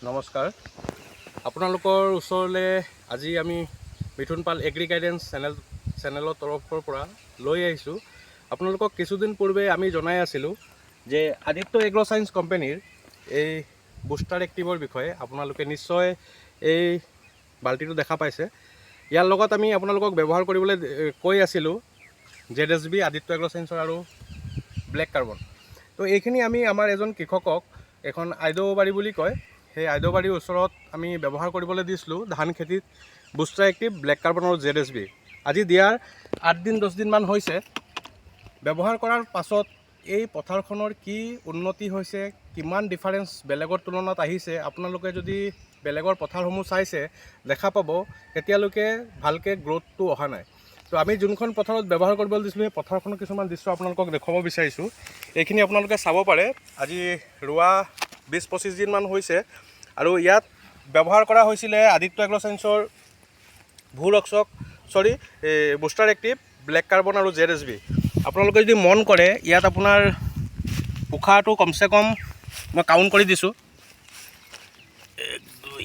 নমস্কাৰ। আপোনালোকৰ ওচৰলৈ আজি আমি মিথুন পাল এগ্ৰি গাইডেন্স চেনেলৰ তৰফৰ পৰা লৈ আহিছোঁ। আপোনালোকক কিছুদিন পূৰ্বে আমি জনাই আছিলোঁ যে আদিত্য এগ্ৰ চায়েন্স কোম্পানীৰ এই বুষ্টাৰ এক্টিভৰ বিষয়ে। আপোনালোকে নিশ্চয় এই বাল্টিটো দেখা পাইছে। ইয়াৰ লগত আমি আপোনালোকক ব্যৱহাৰ কৰিবলৈ কৈ আছিলোঁ ZSB, আদিত্য এগ্ৰ চায়েন্সৰ আৰু ব্লেক কাৰ্বন। তো এইখিনি আমি আমাৰ এজন কৃষকক এখন আইদবাৰী বুলি কয়, সেই আইদবাৰীৰ ওচৰত আমি ব্যৱহাৰ কৰিবলৈ দিছিলোঁ ধান খেতিত বুষ্টাৰ এক্টিভ, ব্লেক কাৰ্বন আৰু ZSB। আজি দিয়াৰ 8 দিন 10 দিনমান হৈছে। ব্যৱহাৰ কৰাৰ পাছত এই পথাৰখনৰ কি উন্নতি হৈছে, কিমান ডিফাৰেঞ্চ বেলেগৰ তুলনাত আহিছে, আপোনালোকে যদি বেলেগৰ পথাৰসমূহ চাইছে দেখা পাব এতিয়ালৈকে ভালকৈ গ্ৰ'থটো অহা নাই। তো আমি যোনখন পথাৰত ব্যৱহাৰ কৰিবলৈ দিছিলোঁ সেই পথাৰখনৰ কিছুমান দৃশ্য আপোনালোকক দেখুৱাব বিচাৰিছোঁ। এইখিনি আপোনালোকে চাব পাৰে। আজি ৰোৱা 20-25 দিনমান হৈছে আৰু ইয়াত ব্যৱহাৰ কৰা হৈছিলে আদিত্য এগ্ৰ চায়েন্সৰ বুষ্টাৰ এক্টিভ, ব্লেক কাৰ্বন আৰু ZSB। আপোনালোকে যদি মন কৰে ইয়াত আপোনাৰ পোখাটো কমচে কম মই কাউণ্ট কৰি দিছোঁ 1 2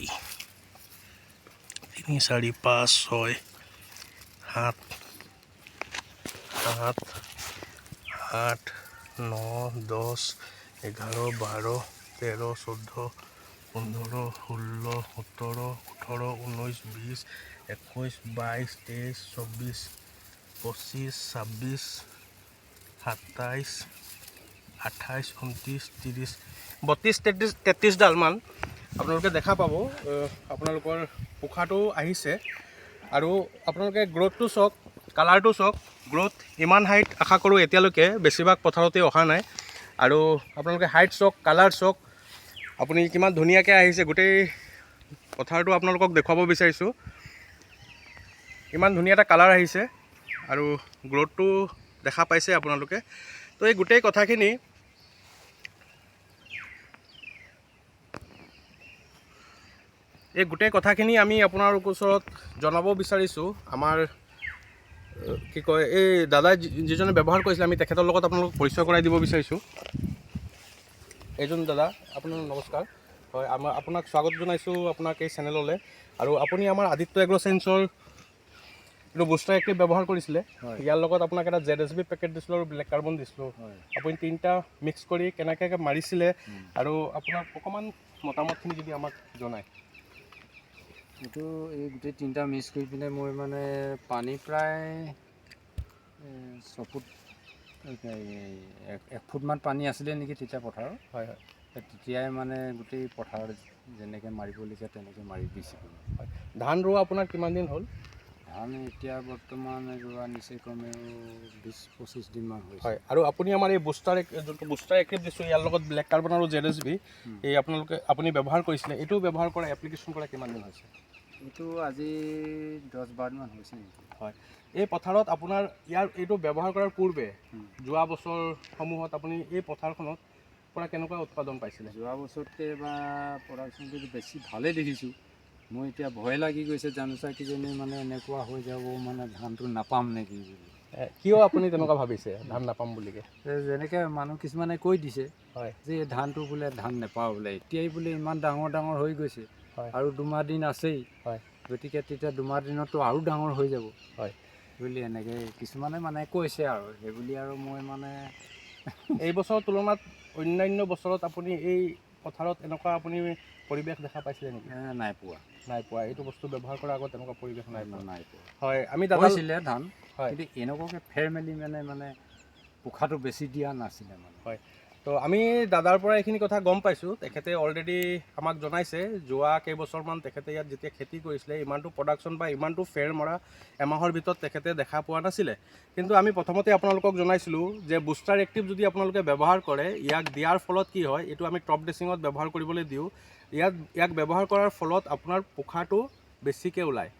3 4 5 6 7 8 8 9 10 11 12 13 14 15 16 17 18 19 20 21 22 23 24 25 26 27 28 29 30 32 33 ডালমান আপোনালোকে দেখা পাব। আপোনালোকৰ পোখাটো আহিছে আৰু আপোনালোকে গ্ৰ'থটো চাওক, কালাৰটো চাওক। গ্ৰ'থ ইমান হাইট আশা কৰোঁ এতিয়ালৈকে বেছিভাগ পথাৰতে অহা নাই। আৰু আপোনালোকে হাইট চাওক, কালাৰ চাওক, আপুনি কিমান ধুনীয়াকৈ আহিছে। গোটেই পথাৰটো আপোনালোকক দেখুৱাব বিচাৰিছোঁ। ইমান ধুনীয়া এটা কালাৰ আহিছে আৰু গ্ৰ'থটো দেখা পাইছে আপোনালোকে। তো এই গোটেই কথাখিনি আমি আপোনালোকৰ ওচৰত জনাব বিচাৰিছোঁ। আমাৰ কি কয়, এই দাদাই যিজনে ব্যৱহাৰ কৰিছিলে আমি তেখেতৰ লগত আপোনালোকক পৰিচয় কৰাই দিব বিচাৰিছোঁ। এইজন দাদা, আপোনাৰ নমস্কাৰ। হয়, আপোনাক স্বাগত জনাইছোঁ আপোনাক এই চেনেললৈ। আৰু আপুনি আমাৰ আদিত্য এগ্ৰ চায়েন্সৰ এইটো বুষ্টাৰ এক্টিভ ব্যৱহাৰ কৰিছিলে। ইয়াৰ লগত আপোনাক এটা ZSB পেকেট দিছিলোঁ আৰু ব্লেক কাৰ্বন দিছিলোঁ। আপুনি 3টা মিক্স কৰি কেনেকৈ মাৰিছিলে আৰু আপোনাৰ অকণমান মতামতখিনি যদি আমাক জনায়। এইটো এই গোটেই 3টা মিক্স কৰি পিনে মই মানে পানী প্ৰায় 6 ফুট 1 ফুটমান পানী আছিলে নেকি তেতিয়া পথাৰত। হয় হয়, তেতিয়াই মানে গোটেই পথাৰত যেনেকৈ মাৰিবলগীয়া তেনেকৈ মাৰি দিছিলোঁ। হয়। ধান ৰোৱা আপোনাৰ কিমান দিন হ'ল? ধান এতিয়া বৰ্তমান ৰোৱা নিচেই কমেও 20-25 দিনমান হৈছে। হয়, আৰু আপুনি আমাৰ এই যোনটো বুষ্টাৰ এক্টিভ দিছোঁ ইয়াৰ লগত ব্লেক কাৰ্বন আৰু ZSB এই আপুনি ব্যৱহাৰ কৰিছিলে, এইটো ব্যৱহাৰ কৰা এপ্লিকেশ্যন কৰা কিমান দিন হৈছে? এইটো আজি 10-12 দিনমান হৈছে নেকি। হয়, এই পথাৰত আপোনাৰ এইটো ব্যৱহাৰ কৰাৰ পূৰ্বে যোৱা বছৰসমূহত আপুনি এই পথাৰখনত পৰা কেনেকুৱা উৎপাদন পাইছিলে? যোৱা বছৰতকৈ এবাৰ প্ৰডাকশ্যনটো বেছি ভালেই দেখিছোঁ। মই এতিয়া ভয় লাগি গৈছে, জানোচা কিজানি মানে এনেকুৱা হৈ যাব, মানে ধানটো নাপাম নেকি বুলি। কিয় আপুনি তেনেকুৱা ভাবিছে ধান নাপাম বুলিকে? যেনেকৈ মানুহ কিছুমানে কৈ দিছে হয় যে এই ধানটো বোলে ধান নাপাওঁ বোলে, এতিয়াই বোলে ইমান ডাঙৰ ডাঙৰ হৈ গৈছে আৰু 2 দিন আছেই। হয়, গতিকে তেতিয়া 2 দিনতো আৰু ডাঙৰ হৈ যাব হয় বুলি এনেকৈ কিছুমানে মানে কৈছে আৰু সেইবুলি আৰু মই মানে এই বছৰৰ তুলনাত অন্যান্য বছৰত আপুনি এই পথাৰত এনেকুৱা আপুনি পৰিৱেশ দেখা পাইছিলে নেকি? নাই পোৱা। এইটো বস্তু ব্যৱহাৰ কৰাৰ আগত তেনেকুৱা পৰিৱেশ নাই পোৱা। নাই পোৱা। হয়, আমি দাদা কৈছিলে ধান, হয় কিন্তু এনেকুৱাকৈ ফেৰ মেলি মানে পোখাটো বেছি দিয়া নাছিলে মানে। হয়, তো আমি দাদাৰ পৰা এইখিনি কথা গম পাইছোঁ। তেখেতে অলৰেডি আমাক জনাইছে যোৱা কেইবছৰমান তেখেতে ইয়াত যেতিয়া খেতি কৰিছিলে ইমানটো প্ৰডাকশ্যন বা ইমানটো ফেৰ মৰা এমাহৰ ভিতৰত তেখেতে দেখা পোৱা নাছিলে। কিন্তু আমি প্ৰথমতে আপোনালোকক জনাইছিলোঁ যে বুষ্টাৰ এক্টিভ যদি আপোনালোকে ব্যৱহাৰ কৰে, ইয়াক দিয়াৰ ফলত কি হয়, এইটো আমি টপ ড্ৰেছিঙত ব্যৱহাৰ কৰিবলৈ দিওঁ। ইয়াক ব্যৱহাৰ কৰাৰ ফলত আপোনাৰ পোখাটো বেছিকৈ ওলায়,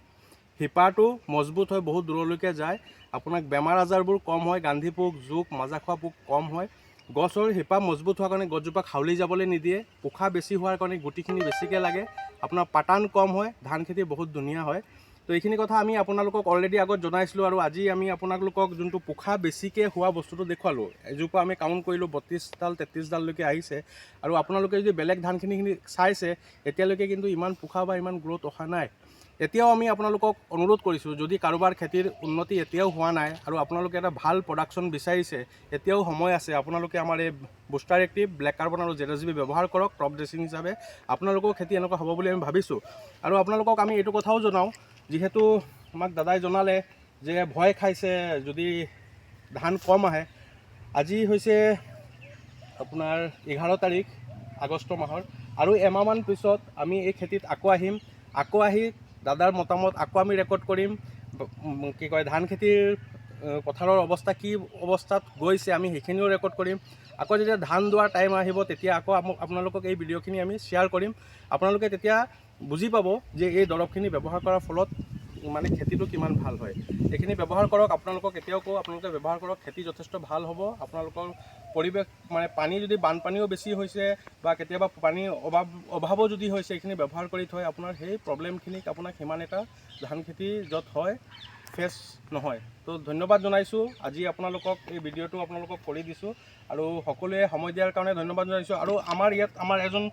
শিপাটো মজবুত হৈ বহুত দূৰলৈকে যায়, আপোনাক বেমাৰ আজাৰবোৰ কম হয়, গান্ধী পোক, জোক, মাজা খোৱা পোক কম হয়। গছৰ শিপা মজবুত হোৱাৰ কাৰণে গছজোপাক হাউলি যাবলৈ নিদিয়ে, পোখা বেছি হোৱাৰ কাৰণে গুটিখিনি বেছিকৈ লাগে, আপোনাৰ পাতান কম হয়, ধান খেতি বহুত ধুনীয়া হয়। তো এইখিনি কথা আমি আপোনালোকক অলৰেডি আগত জনাইছিলোঁ আৰু আজি আমি আপোনালোকক যোনটো পোখা বেছিকৈ হোৱা বস্তুটো দেখুৱালোঁ। এজোপা আমি কাউণ্ট কৰিলোঁ 32ডাল 33ডাললৈকে আহিছে আৰু আপোনালোকে যদি বেলেগ ধানখিনি চাইছে এতিয়ালৈকে কিন্তু ইমান পোখা বা ইমান গ্ৰ'থ অহা নাই। এতিয়াও আমি আপোনালোকক অনুৰোধ কৰিছোঁ, যদি কাৰোবাৰ খেতিৰ উন্নতি এতিয়াও হোৱা নাই আৰু আপোনালোকে এটা ভাল প্ৰডাকশ্যন বিচাৰিছে, এতিয়াও সময় আছে। আপোনালোকে আমাৰ এই বুষ্টাৰ এক্টিভ, ব্লেক কাৰ্বন আৰু ZSB ব্যৱহাৰ কৰক ক্ৰপ ড্ৰেছিং হিচাপে। আপোনালোকৰ খেতি এনেকুৱা হ'ব বুলি আমি ভাবিছোঁ। আৰু আপোনালোকক আমি এইটো কথাও জনাওঁ, যিহেতু আমাক দাদাই জনালে যে ভয় খাইছে যদি ধান কম আহে। আজি হৈছে আপোনাৰ 11 তাৰিখ আগষ্ট মাহৰ, আৰু এমাহমান পিছত আমি এই খেতিত আকৌ আহিম। আকৌ আহি দাদাৰ মতামত আকৌ আমি ৰেকৰ্ড কৰিম। কি কয়, ধান খেতিৰ পথাৰৰ অৱস্থা কি অৱস্থাত গৈছে আমি সেইখিনিও ৰেকৰ্ড কৰিম। আকৌ যেতিয়া ধান দোৱাৰ টাইম আহিব তেতিয়া আকৌ আপোনালোকক এই ভিডিঅ'খিনি আমি শ্বেয়াৰ কৰিম। আপোনালোকে তেতিয়া বুজি পাব যে এই দৰৱখিনি ব্যৱহাৰ কৰাৰ ফলত মানে খেতিটো কিমান ভাল হয়। এইখিনি ব্যৱহাৰ কৰক। আপোনালোকক এতিয়াও কওঁ, আপোনালোকে ব্যৱহাৰ কৰক, খেতি যথেষ্ট ভাল হ'ব। আপোনালোকৰ পৰিৱেশ মানে পানী যদি বানপানীও বেছি হৈছে বা কেতিয়াবা পানীৰ অভাৱো যদি হৈছে, এইখিনি ব্যৱহাৰ কৰি থয় আপোনাৰ সেই প্ৰব্লেমখিনিক আপোনাক সিমান এটা ধান খেতি য'ত হয় ফেচ নহয়। তো ধন্যবাদ জনাইছোঁ। আজি আপোনালোকক এই ভিডিঅ'টো আপোনালোকক কৰি দিছোঁ আৰু সকলোৱে সময় দিয়াৰ কাৰণে ধন্যবাদ জনাইছোঁ। আৰু আমাৰ ইয়াত আমাৰ এজন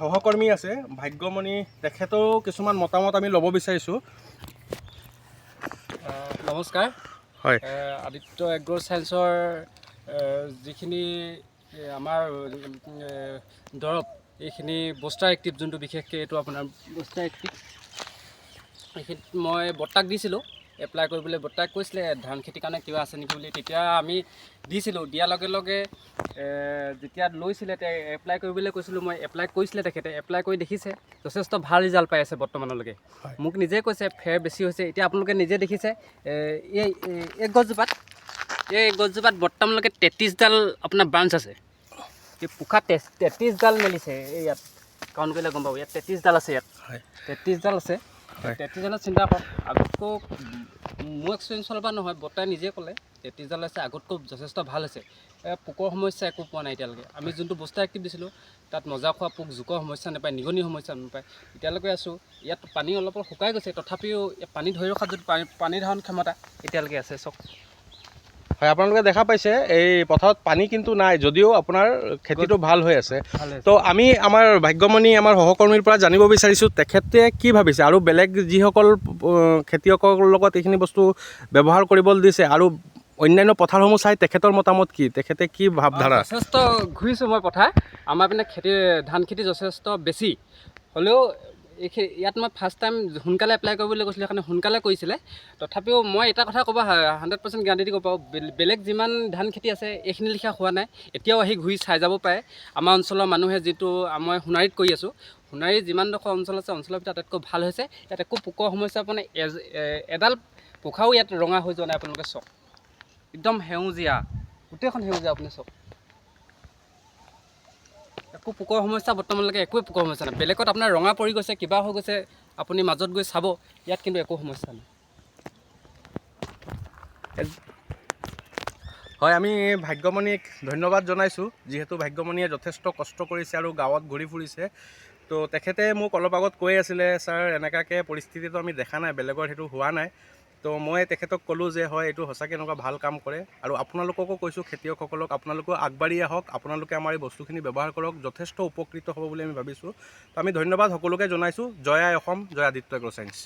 সহকৰ্মী আছে ভাগ্যমণি, তেখেতৰো কিছুমান মতামত আমি ল'ব বিচাৰিছোঁ। নমস্কাৰ। হয়, আদিত্য এগ্ৰ চায়েন্সৰ যিখিনি আমাৰ দৰৱ, এইখিনি বুষ্টাৰ এক্টিভ, যোনটো বিশেষকৈ এইটো আপোনাৰ বুষ্টাৰ এক্টিভ, এইখিনিত মই বৰ্তাক দিছিলোঁ এপ্লাই কৰিবলৈ। বৰ্তাক কৈছিলে ধান খেতিৰ কাৰণে কিবা আছে নেকি বুলি। তেতিয়া আমি দিছিলোঁ। দিয়াৰ লগে লগে যেতিয়া লৈছিলে এপ্লাই কৰিবলৈ কৈছিলোঁ, মই এপ্লাই কৰিছিলে তেখেতে। এপ্লাই কৰি দেখিছে যথেষ্ট ভাল ৰিজাল্ট পাই আছে বৰ্তমানলৈকে। মোক নিজে কৈছে ফেৰ বেছি হৈছে। এতিয়া আপোনালোকে নিজে দেখিছে এই গছজোপাত বৰ্তমানলৈকে 33ডাল আপোনাৰ ব্ৰাঞ্চ আছে। এই পোখা 33ডাল মেলিছে। এই ইয়াত কাউণ্ট কৰিলে গম পাব, ইয়াত 33ডাল আছে। ইয়াত 33ডাল আছে। 33ডালত চিন্তা কৰক। আগতকৈ মোৰ এক্সপিৰিয়েঞ্চৰ পৰা নহয়, বৰ্তাই নিজে ক'লে 33ডাল আছে, আগতকৈ যথেষ্ট ভাল হৈছে। পোকৰ সমস্যা একো পোৱা নাই এতিয়ালৈকে। আমি যোনটো বুষ্টাৰ এক্টিভ দিছিলোঁ তাত মজা খোৱা পোক, জোকৰ সমস্যা নাপায়, নিগনিৰ সমস্যা নাপায়। এতিয়ালৈকে আছোঁ। ইয়াত পানী অলপ শুকাই গৈছে, তথাপিও পানী ধৰি ৰখাত যদি পানী ধাৰণ ক্ষমতা এতিয়ালৈকে আছে। চক হয়, আপোনালোকে দেখা পাইছে এই পথাৰত পানী কিন্তু নাই, যদিও আপোনাৰ খেতিটো ভাল হৈ আছে। তো আমি আমাৰ ভাগ্যমণি আমাৰ সহকৰ্মীৰ পৰা জানিব বিচাৰিছোঁ তেখেতে কি ভাবিছে, আৰু বেলেগ যিসকল খেতিয়কৰ লগত এইখিনি বস্তু ব্যৱহাৰ কৰিবলৈ দিছে আৰু অন্যান্য পথাৰসমূহ চাই তেখেতৰ মতামত কি, তেখেতে কি ভাৱধাৰা? যথেষ্ট ঘূৰিছোঁ মই পথাৰ। আমাৰ পিনে ধান খেতি যথেষ্ট বেছি হ'লেও ইয়াত মই ফাৰ্ষ্ট টাইম সোনকালে এপ্লাই কৰিবলৈ কৈছিলোঁ, সেইকাৰণে সোনকালে কৰিছিলে। তথাপিও মই এটা কথা ক'ব 100% গেৰাণ্টি দি ক'ব পাৰোঁ, বেলেগ যিমান ধান খেতি আছে এইখিনি লিখা হোৱা নাই। এতিয়াও আহি ঘূৰি চাই যাব পাৰে। আমাৰ অঞ্চলৰ মানুহে যিটো মই সোণাৰীত কৰি আছোঁ, সোণাৰীৰ যিমানডোখৰ অঞ্চল আছে, অঞ্চলৰ ভিতৰত আটাইতকৈ ভাল হৈছে। ইয়াত একো পোকৰ সমস্যা পোৱা নাই। এডাল পোখাও ইয়াত ৰঙা হৈ যোৱা নাই। আপোনালোকে চাওক, একদম সেউজীয়া, গোটেইখন সেউজীয়া। আপুনি চাওক, একো পোকৰ সমস্যা বৰ্তমানলৈকে একোৱে পোকৰ সমস্যা নাই। বেলেগত আপোনাৰ ৰঙা পৰি গৈছে, কিবা হৈ গৈছে, আপুনি মাজত গৈ চাব। ইয়াত কিন্তু একো সমস্যা নাই। হয়, আমি ভাগ্যমণিক ধন্যবাদ জনাইছোঁ, যিহেতু ভাগ্যমণিয়ে যথেষ্ট কষ্ট কৰিছে আৰু গাঁৱত ঘূৰি ফুৰিছে। তো তেখেতে মোক অলপ আগত কৈ আছিলে, ছাৰ এনেকুৱাকৈ পৰিস্থিতিটো আমি দেখা নাই, বেলেগৰ সেইটো হোৱা নাই। তো মই তেখেতক ক'লোঁ যে হয়, এইটো সঁচাকৈ এনেকুৱা ভাল কাম কৰে। আৰু আপোনালোককো কৈছোঁ, খেতিয়কসকলক, আপোনালোকেও আগবাঢ়ি আহক, আপোনালোকে আমাৰ এই বস্তুখিনি ব্যৱহাৰ কৰক, যথেষ্ট উপকৃত হ'ব বুলি আমি ভাবিছোঁ। তো আমি ধন্যবাদ সকলোকে জনাইছোঁ। জয় আই অসম, জয় আদিত্য এগ্ৰ চায়েন্স।